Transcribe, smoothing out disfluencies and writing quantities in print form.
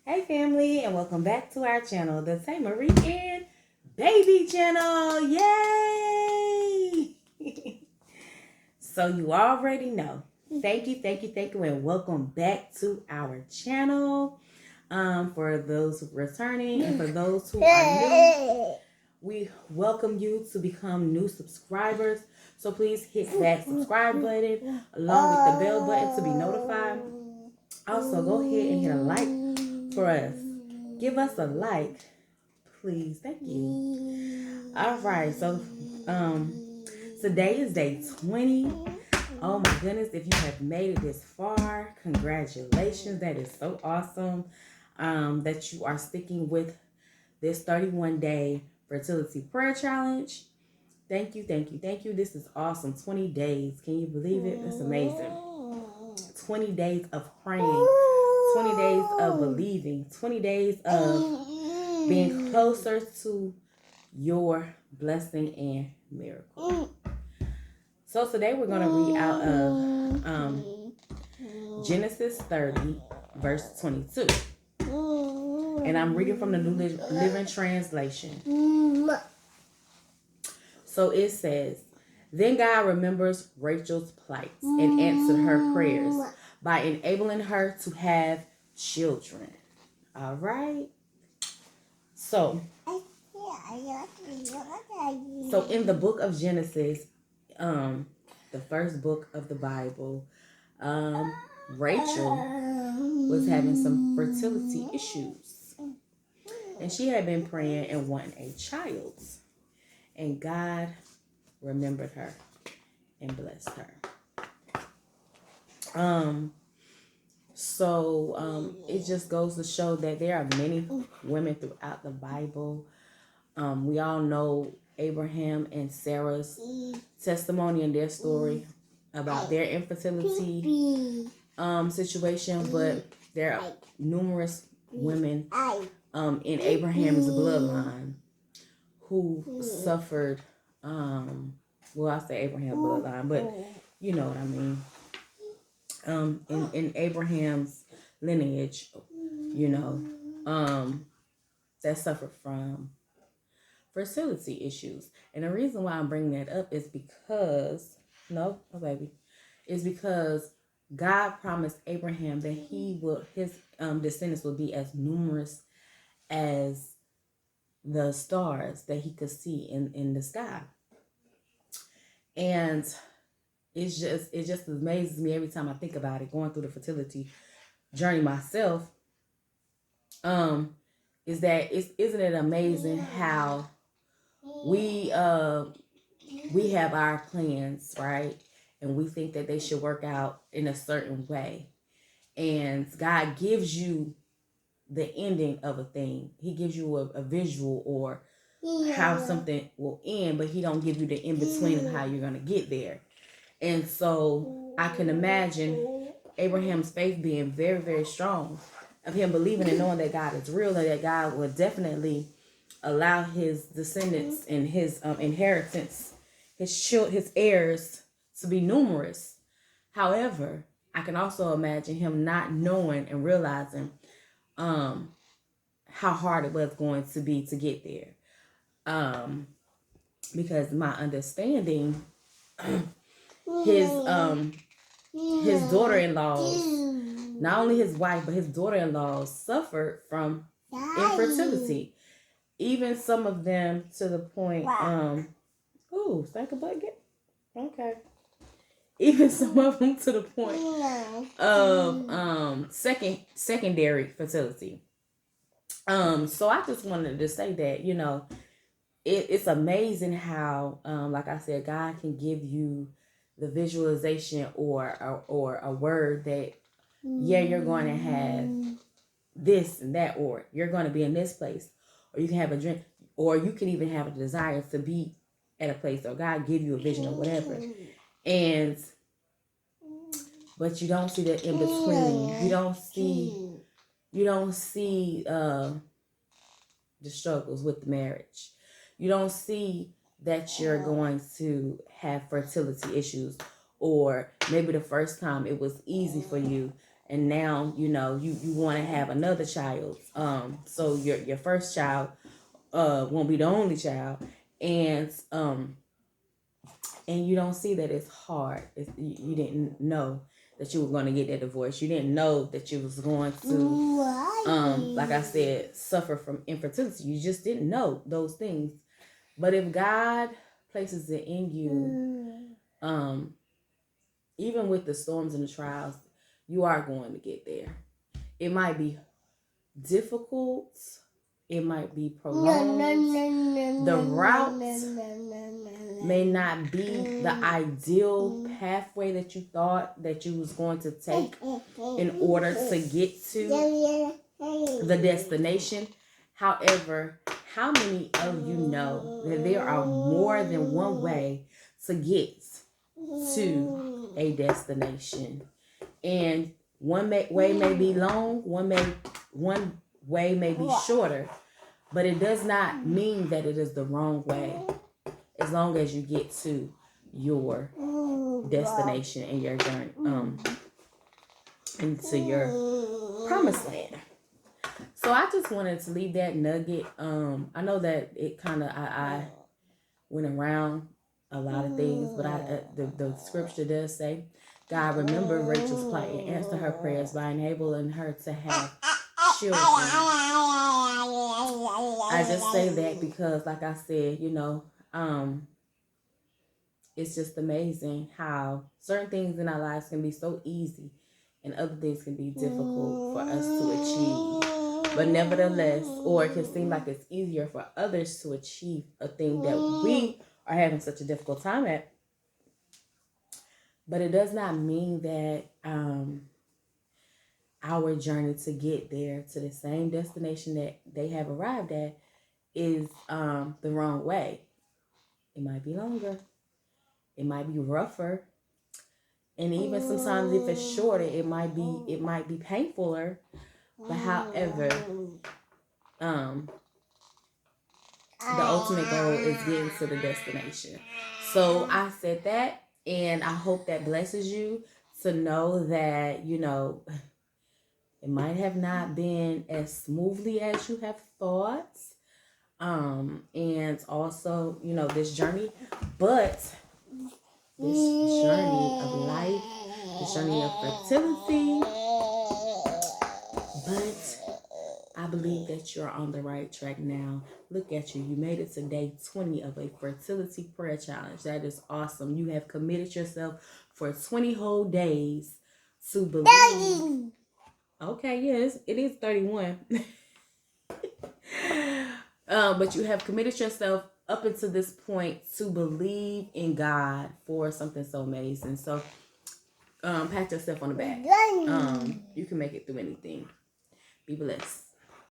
Hey family, and welcome back to our channel, the Tay Marie and Baby channel. Yay! So you already know. Thank you, and welcome back to our channel. For those who are returning and for those who are new, we welcome you to become new subscribers. So please hit that subscribe button along with the bell button to be notified. Also, go ahead and hit a like for us. Give us a like, please. Thank you. All right, so today is day 20. Oh my goodness, if you have made it this far, congratulations. That is so awesome that you are sticking with this 31-day fertility prayer challenge. Thank you. This is awesome. 20 days. Can you believe it? That's amazing. 20 days of praying, 20 days of believing, 20 days of being closer to your blessing and miracle. So today we're going to read out of Genesis 30, verse 22. And I'm reading from the New Living Translation. So it says, "Then God remembers Rachel's plight and answered her prayers by enabling her to have children." All right. So in the book of Genesis, the first book of the Bible, Rachel was having some fertility issues. And she had been praying and wanting a child. And God remembered her and blessed her. It just goes to show that there are many women throughout the Bible. We all know Abraham and Sarah's testimony and their story about their infertility situation, but there are numerous women in Abraham's bloodline who suffered, well, I say Abraham bloodline, but you know what I mean. In Abraham's lineage, you know, that suffered from fertility issues. And the reason why I'm bringing that up is because, is because God promised Abraham that his descendants would be as numerous as the stars that he could see in the sky. And it just amazes me every time I think about it, going through the fertility journey myself. Isn't it amazing how we have our plans, right? And we think that they should work out in a certain way. And God gives you the ending of a thing. He gives you a visual or how something will end, but he don't give you the in-between of how you're going to get there. And so I can imagine Abraham's faith being very, very strong, of him believing and knowing that God is real and that God will definitely allow his descendants and his inheritance, his heirs to be numerous. However, I can also imagine him not knowing and realizing how hard it was going to be to get there. Because my understanding, his daughter-in-laws, not only his wife, but his daughter-in-laws suffered from infertility. Even some of them to the point, stank a bucket? Okay. Even some of them to the point of secondary fertility. So I just wanted to say that, you know, it's amazing how, like I said, God can give you the visualization or a word that, you're going to have this and that, or you're going to be in this place, or you can have a dream, or you can even have a desire to be at a place, or God give you a vision or whatever. But you don't see the in between. You don't see the struggles with the marriage. You don't see that you're going to have fertility issues, or maybe the first time it was easy for you and now you want to have another child. So your first child won't be the only child, and you don't see that it's hard. You didn't know that you were going to get that divorce. You didn't know that you was going to, like I said, suffer from infertility. You just didn't know those things. But if God places it in you, even with the storms and the trials, you are going to get there. It might be difficult. It might be prolonged. The route may not be the ideal pathway that you thought that you was going to take in order to get to the destination. However, how many of you know that there are more than one way to get to a destination? And one way may be long, one way may be shorter, but it does not mean that it is the wrong way, as long as you get to your destination and your journey into your promised land. So I just wanted to leave that nugget. I know that it kind of I went around a lot of things, but the scripture does say, God remembered Rachel's plight and answered her prayers by enabling her to have children. I just say that because, like I said, it's just amazing how certain things in our lives can be so easy and other things can be difficult for us to achieve. But nevertheless, or it can seem like it's easier for others to achieve a thing that we are having such a difficult time at. But it does not mean that our journey to get there to the same destination that they have arrived at is the wrong way. It might be longer. It might be rougher. And even sometimes if it's shorter, it might be painfuler. But however, the ultimate goal is getting to the destination. So I said that, and I hope that blesses you to know that, it might have not been as smoothly as you have thought. And also, this journey, but this journey of life, this journey of fertility, but I believe that you're on the right track now. Look at you. You made it to day 20 of a fertility prayer challenge. That is awesome. You have committed yourself for 20 whole days to believe. Okay, yes, it is 31. But you have committed yourself up until this point to believe in God for something so amazing. So pat yourself on the back. You can make it through anything. Be blessed.